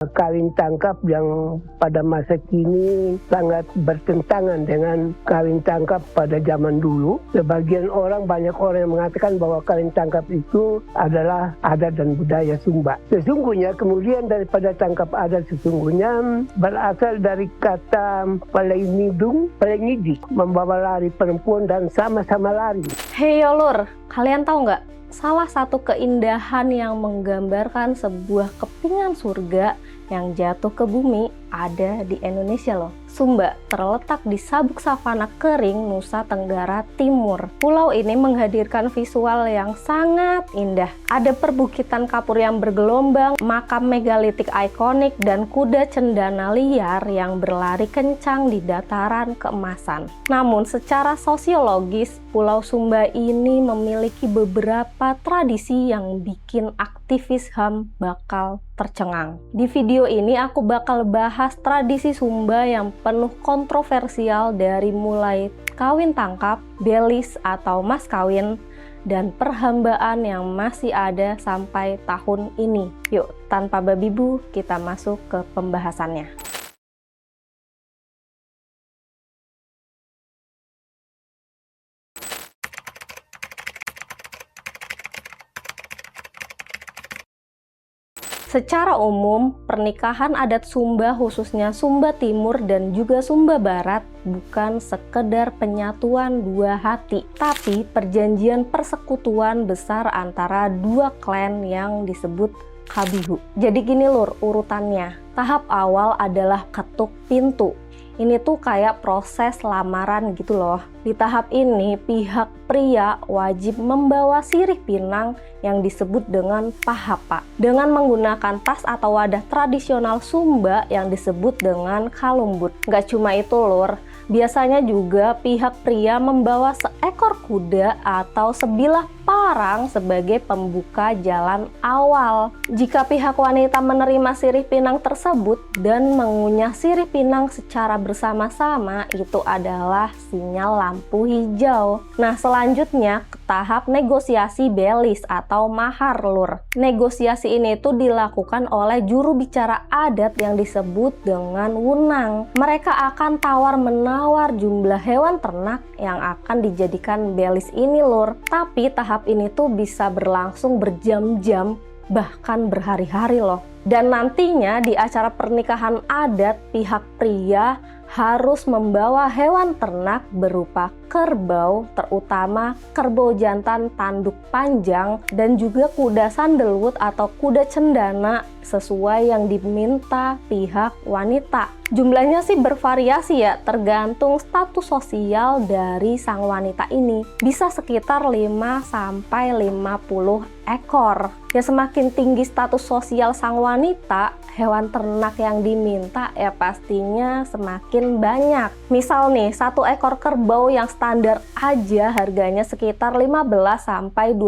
Kawin tangkap yang pada masa kini sangat bertentangan dengan kawin tangkap pada zaman dulu. Sebagian orang, banyak orang yang mengatakan bahwa kawin tangkap itu adalah adat dan budaya Sumba. Sesungguhnya kemudian daripada tangkap adat sesungguhnya berasal dari kata pelengidi, membawa lari perempuan dan sama-sama lari. Hei Lur, kalian tahu nggak? Salah satu keindahan yang menggambarkan sebuah kepingan surga yang jatuh ke bumi ada di Indonesia loh. Sumba terletak di sabuk savana kering Nusa Tenggara Timur. Pulau ini menghadirkan visual yang sangat indah. Ada perbukitan kapur yang bergelombang, makam megalitik ikonik, dan kuda cendana liar yang berlari kencang di dataran keemasan. Namun secara sosiologis, Pulau Sumba ini memiliki beberapa tradisi yang bikin aktivis HAM bakal tercengang. Di video ini aku bakal bahas tradisi Sumba yang penuh kontroversial dari mulai kawin tangkap, belis atau mas kawin, dan perhambaan yang masih ada sampai tahun ini. Yuk, tanpa babi bu, kita masuk ke pembahasannya. Secara umum, pernikahan adat Sumba khususnya Sumba Timur dan juga Sumba Barat bukan sekedar penyatuan dua hati, tapi perjanjian persekutuan besar antara dua klan yang disebut Kabihu. Jadi gini lur urutannya. Tahap awal adalah ketuk pintu. Ini tuh kayak proses lamaran gitu loh. Di tahap ini, pihak pria wajib membawa sirih pinang yang disebut dengan pahapa dengan menggunakan tas atau wadah tradisional Sumba yang disebut dengan kalumbut. Gak cuma itu lur, biasanya juga pihak pria membawa seekor kuda atau sebilah parang sebagai pembuka jalan awal. Jika pihak wanita menerima sirih pinang tersebut dan mengunyah sirih pinang secara bersama-sama, itu adalah sinyal lampu hijau. Nah, selanjutnya ke tahap negosiasi belis atau mahar lur. Negosiasi ini tuh dilakukan oleh juru bicara adat yang disebut dengan wunang. Mereka akan tawar-menawar jumlah hewan ternak yang akan dijadikan belis ini lur. Tapi tahap ini tuh bisa berlangsung berjam-jam, bahkan berhari-hari loh. Dan nantinya di acara pernikahan adat, pihak pria harus membawa hewan ternak berupa kerbau, terutama kerbau jantan tanduk panjang, dan juga kuda sandalwood atau kuda cendana sesuai yang diminta pihak wanita. Jumlahnya sih bervariasi ya, tergantung status sosial dari sang wanita ini. Bisa sekitar 5-50 ekor. Ya semakin tinggi status sosial sang wanita, hewan ternak yang diminta ya pastinya semakin banyak. Misal nih, satu ekor kerbau yang standar aja harganya sekitar 15-25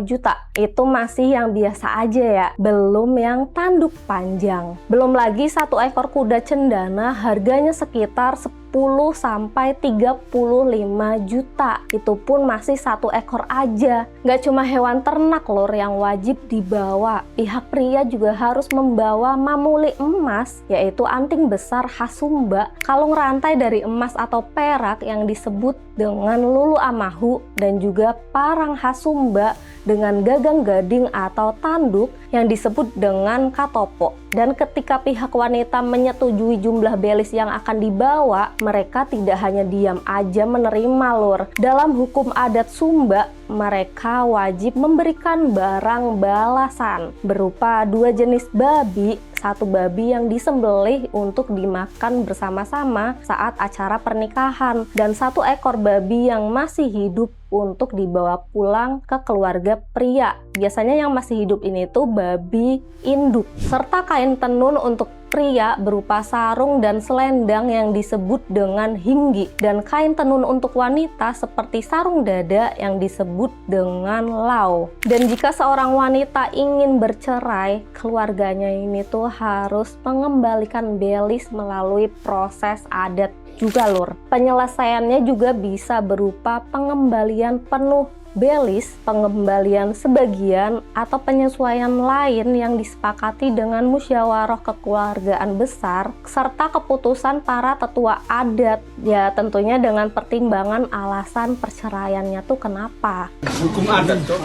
juta. Itu masih yang biasa aja ya, belum yang tanduk panjang. Belum lagi satu ekor kuda cendana harganya sekitar 10-35 juta. Itu pun masih satu ekor aja. Gak cuma hewan ternak lor yang wajib dibawa, pihak pria juga harus membawa mamuli emas, yaitu anting besar khas Sumba, kalung rantai dari emas atau perak yang disebut dengan lulu amahu, dan juga parang khas Sumba dengan gagang gading atau tanduk yang disebut dengan katopo. Dan ketika pihak wanita menyetujui jumlah belis yang akan dibawa, mereka tidak hanya diam aja menerima lur. Dalam hukum adat Sumba, mereka wajib memberikan barang balasan berupa 2 jenis babi, satu babi yang disembelih untuk dimakan bersama-sama saat acara pernikahan, dan 1 ekor babi yang masih hidup untuk dibawa pulang ke keluarga pria. Biasanya yang masih hidup ini tuh babi induk, serta kain tenun untuk pria berupa sarung dan selendang yang disebut dengan hinggi, dan kain tenun untuk wanita seperti sarung dada yang disebut dengan lau. Dan jika seorang wanita ingin bercerai, keluarganya ini tuh harus mengembalikan belis melalui proses adat juga lur. Penyelesaiannya juga bisa berupa pengembalian penuh Belis, pengembalian sebagian atau penyesuaian lain yang disepakati dengan musyawarah kekeluargaan besar serta keputusan para tetua adat, ya tentunya dengan pertimbangan alasan perceraiannya tuh kenapa. Hukum adat tuh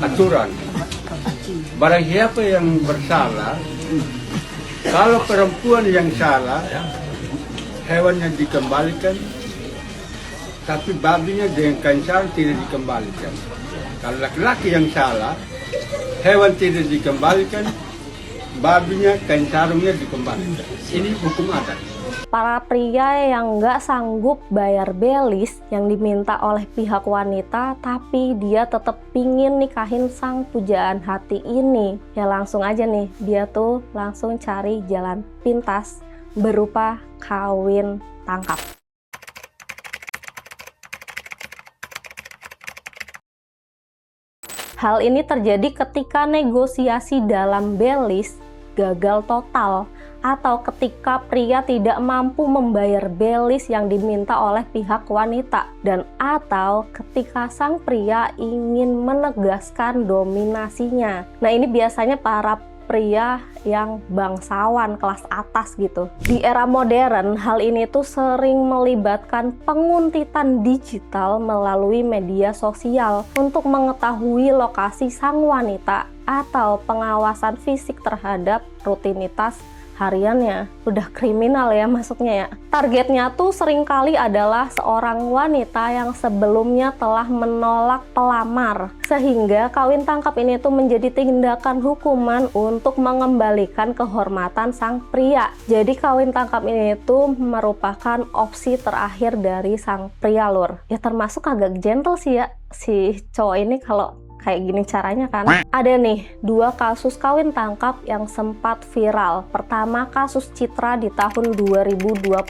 aturan. Barang siapa yang bersalah, kalau perempuan yang salah, hewannya dikembalikan, tapi babinya dengan kain sarung tidak dikembalikan. Kalau laki-laki yang salah, hewan tidak dikembalikan, babinya, kain sarungnya dikembalikan. Ini hukum adat. Para pria yang nggak sanggup bayar belis yang diminta oleh pihak wanita, tapi dia tetap pingin nikahin sang pujaan hati ini, ya langsung aja nih, dia tuh langsung cari jalan pintas berupa kawin tangkap. Hal ini terjadi ketika negosiasi dalam belis gagal total, atau ketika pria tidak mampu membayar belis yang diminta oleh pihak wanita, dan atau ketika sang pria ingin menegaskan dominasinya. Nah, ini biasanya para pria yang bangsawan kelas atas gitu. Di era modern, hal ini tuh sering melibatkan penguntitan digital melalui media sosial untuk mengetahui lokasi sang wanita atau pengawasan fisik terhadap rutinitas hariannya. Udah kriminal ya masuknya ya. Targetnya tuh seringkali adalah seorang wanita yang sebelumnya telah menolak pelamar, sehingga kawin tangkap ini tuh menjadi tindakan hukuman untuk mengembalikan kehormatan sang pria. Jadi kawin tangkap ini tuh merupakan opsi terakhir dari sang pria lur. Ya termasuk agak gentle sih ya si cowok ini kalau kayak gini caranya kan. Ada nih 2 kasus kawin tangkap yang sempat viral. Pertama, kasus Citra di tahun 2020.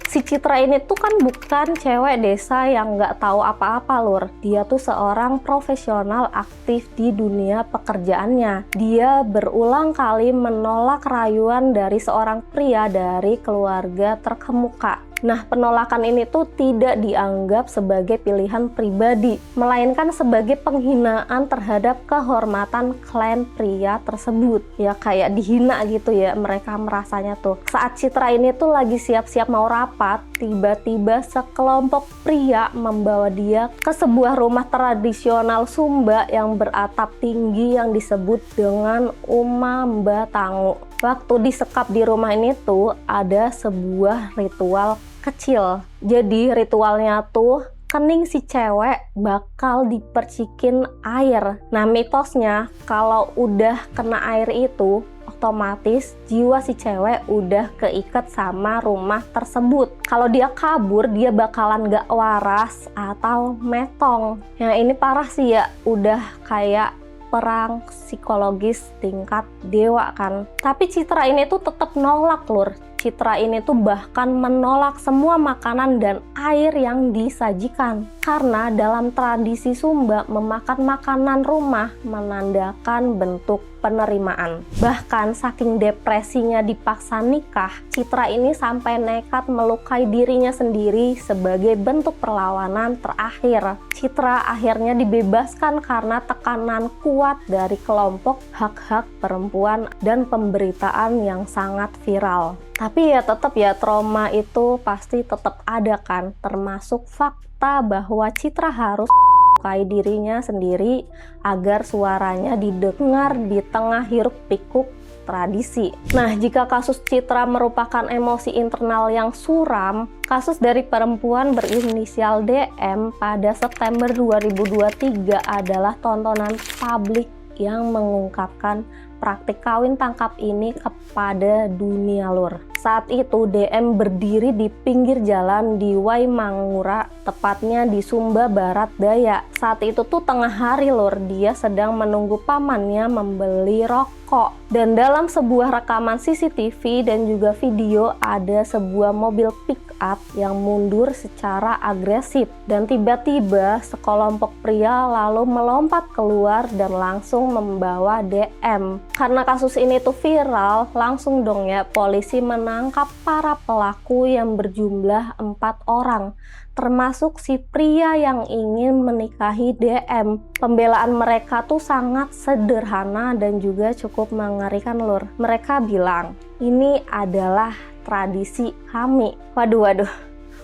Si Citra ini tuh kan bukan cewek desa yang nggak tahu apa-apa lur. Dia tuh seorang profesional aktif di dunia pekerjaannya. Dia berulang kali menolak rayuan dari seorang pria dari keluarga terkemuka. Nah, penolakan ini tuh tidak dianggap sebagai pilihan pribadi, melainkan sebagai penghinaan terhadap kehormatan klan pria tersebut. Ya kayak dihina gitu ya, mereka merasanya tuh. Saat Citra ini tuh lagi siap-siap mau rapat, tiba-tiba sekelompok pria membawa dia ke sebuah rumah tradisional Sumba yang beratap tinggi yang disebut dengan Uma Mbah Tangu. Waktu disekap di rumah ini tuh ada sebuah ritual kecil. Jadi ritualnya tuh kening si cewek bakal dipercikin air. Nah, mitosnya kalau udah kena air itu otomatis jiwa si cewek udah keikat sama rumah tersebut. Kalau dia kabur, dia bakalan gak waras atau metong. Nah, ini parah sih ya, udah kayak perang psikologis tingkat dewa kan. Tapi Citra ini tuh tetap nolak lur. Citra ini tuh bahkan menolak semua makanan dan air yang disajikan. Karena dalam tradisi Sumba, memakan makanan rumah menandakan bentuk penerimaan. Bahkan saking depresinya dipaksa nikah, Citra ini sampai nekat melukai dirinya sendiri sebagai bentuk perlawanan terakhir. Citra akhirnya dibebaskan karena tekanan kuat dari kelompok hak-hak perempuan dan pemberitaan yang sangat viral. Tapi ya tetap ya, trauma itu pasti tetap ada kan, termasuk fakta bahwa Citra harus melukai dirinya sendiri agar suaranya didengar di tengah hiruk pikuk tradisi. Nah, jika kasus Citra merupakan emosi internal yang suram, kasus dari perempuan berinisial DM pada September 2023 adalah tontonan publik yang mengungkapkan praktik kawin tangkap ini kepada dunia lur. Saat itu DM berdiri di pinggir jalan di Waimangura, tepatnya di Sumba Barat Daya. Saat itu tuh tengah hari lur, dia sedang menunggu pamannya membeli rokok. Dan dalam sebuah rekaman CCTV dan juga video ada sebuah mobil pick up yang mundur secara agresif. Dan tiba-tiba sekelompok pria lalu melompat keluar dan langsung membawa DM. Karena kasus ini tuh viral, langsung dong ya polisi menangkap para pelaku yang berjumlah 4 orang. Termasuk si pria yang ingin menikahi DM. Pembelaan mereka tuh sangat sederhana dan juga cukup mengerikan lur. Mereka bilang, ini adalah tradisi kami. Waduh,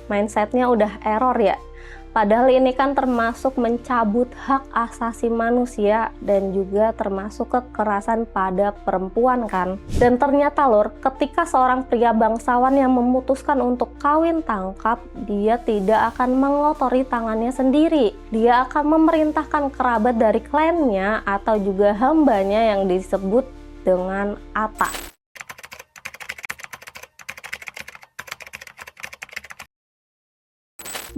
mindsetnya udah error ya. Padahal ini kan termasuk mencabut hak asasi manusia dan juga termasuk kekerasan pada perempuan kan. Dan ternyata lur, ketika seorang pria bangsawan yang memutuskan untuk kawin tangkap, dia tidak akan mengotori tangannya sendiri. Dia akan memerintahkan kerabat dari klannya atau juga hambanya yang disebut dengan Ata.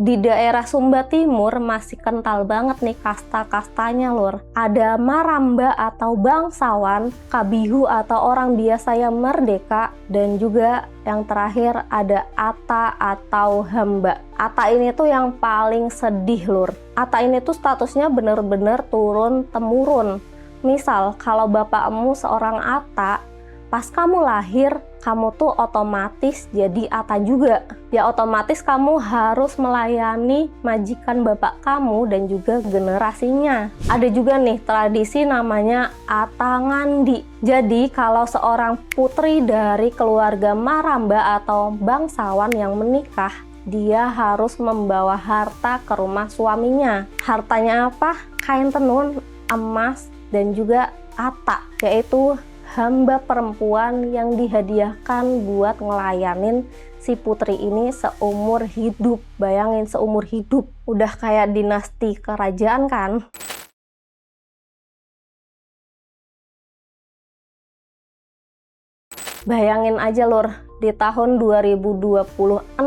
Di daerah Sumba Timur masih kental banget nih kasta-kastanya lur. Ada maramba atau bangsawan, kabihu atau orang biasa yang merdeka, dan juga yang terakhir ada Ata atau hamba. Ata ini tuh yang paling sedih lur. Ata ini tuh statusnya bener-bener turun-temurun. Misal kalau bapakmu seorang Ata, pas kamu lahir, kamu tuh otomatis jadi Ata juga. Ya otomatis kamu harus melayani majikan bapak kamu dan juga generasinya. Ada juga nih tradisi namanya Ata Ngandi. Jadi kalau seorang putri dari keluarga maramba atau bangsawan yang menikah, dia harus membawa harta ke rumah suaminya. Hartanya apa? Kain tenun, emas, dan juga Ata, yaitu hamba perempuan yang dihadiahkan buat ngelayanin si putri ini seumur hidup. Bayangin seumur hidup, udah kayak dinasti kerajaan kan. Bayangin aja lur, di tahun 2026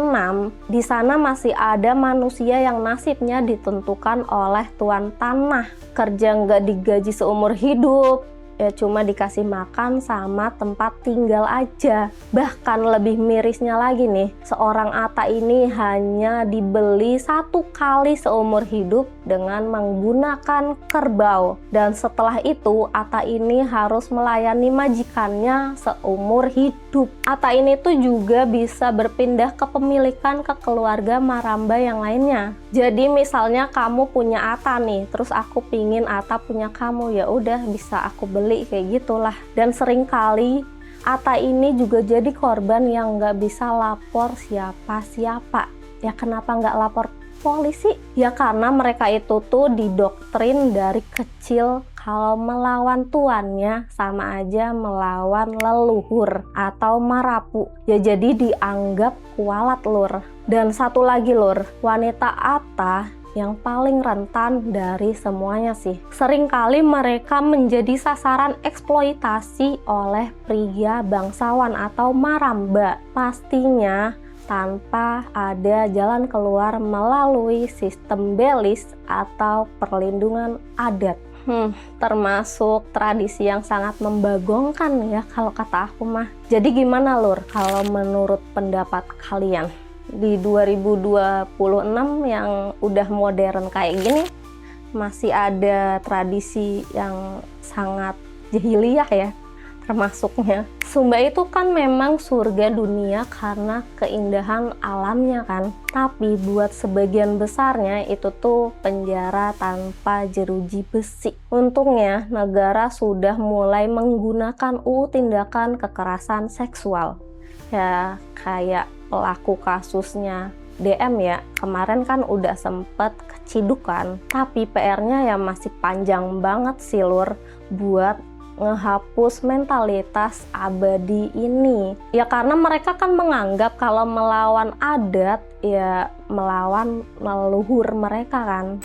di sana masih ada manusia yang nasibnya ditentukan oleh tuan tanah. Kerja nggak digaji seumur hidup, ya cuma dikasih makan sama tempat tinggal aja. Bahkan lebih mirisnya lagi nih, seorang Ata ini hanya dibeli 1 kali seumur hidup dengan menggunakan kerbau. Dan setelah itu Ata ini harus melayani majikannya seumur hidup. Ata ini tuh juga bisa berpindah kepemilikan ke keluarga maramba yang lainnya. Jadi misalnya kamu punya Ata nih, terus aku pingin Ata punya kamu, ya udah bisa aku beli kayak gitulah. Dan seringkali Ata ini juga jadi korban yang nggak bisa lapor siapa-siapa. Ya kenapa nggak lapor polisi? Ya karena mereka itu tuh didoktrin dari kecil kalau melawan tuannya sama aja melawan leluhur atau marapu. Ya jadi dianggap kualat lur. Dan satu lagi lur, wanita Ata yang paling rentan dari semuanya sih. Seringkali mereka menjadi sasaran eksploitasi oleh pria bangsawan atau maramba. Pastinya tanpa ada jalan keluar melalui sistem belis atau perlindungan adat. Termasuk tradisi yang sangat membagongkan ya kalau kata aku mah. Jadi gimana lur kalau menurut pendapat kalian? Di 2026 yang udah modern kayak gini masih ada tradisi yang sangat jahiliyah ya termasuknya. Sumba itu kan memang surga dunia karena keindahan alamnya kan, tapi buat sebagian besarnya itu tuh penjara tanpa jeruji besi. Untungnya negara sudah mulai menggunakan UU tindakan kekerasan seksual. Ya kayak pelaku kasusnya DM ya, kemarin kan udah sempet kecidukan, tapi PR-nya ya masih panjang banget sih lur buat ngehapus mentalitas abadi ini. Ya karena mereka kan menganggap kalau melawan adat ya melawan leluhur mereka kan.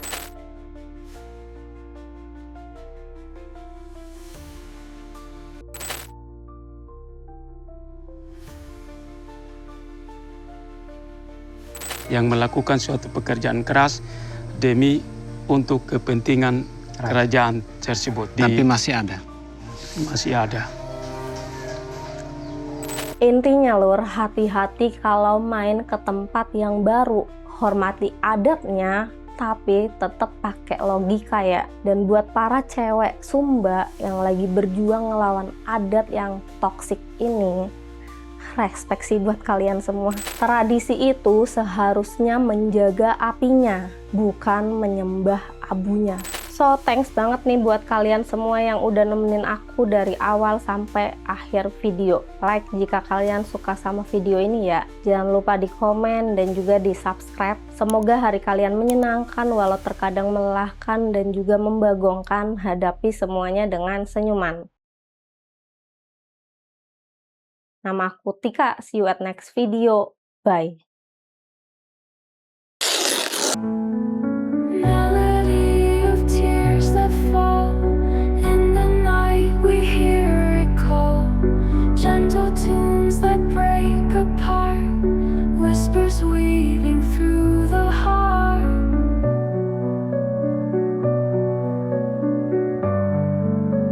Yang melakukan suatu pekerjaan keras demi untuk kepentingan kerajaan tersebut. Tapi masih ada. Masih ada. Intinya lur, hati-hati kalau main ke tempat yang baru. Hormati adatnya, tapi tetap pakai logika ya. Dan buat para cewek Sumba yang lagi berjuang ngelawan adat yang toksik ini, respek sih buat kalian semua. Tradisi itu seharusnya menjaga apinya, bukan menyembah abunya. So, thanks banget nih buat kalian semua yang udah nemenin aku dari awal sampai akhir video. Like jika kalian suka sama video ini ya. Jangan lupa di komen dan juga di subscribe. Semoga hari kalian menyenangkan walau terkadang melelahkan dan juga membagongkan. Hadapi semuanya dengan senyuman. Nama aku Tika, see you at next video. Bye.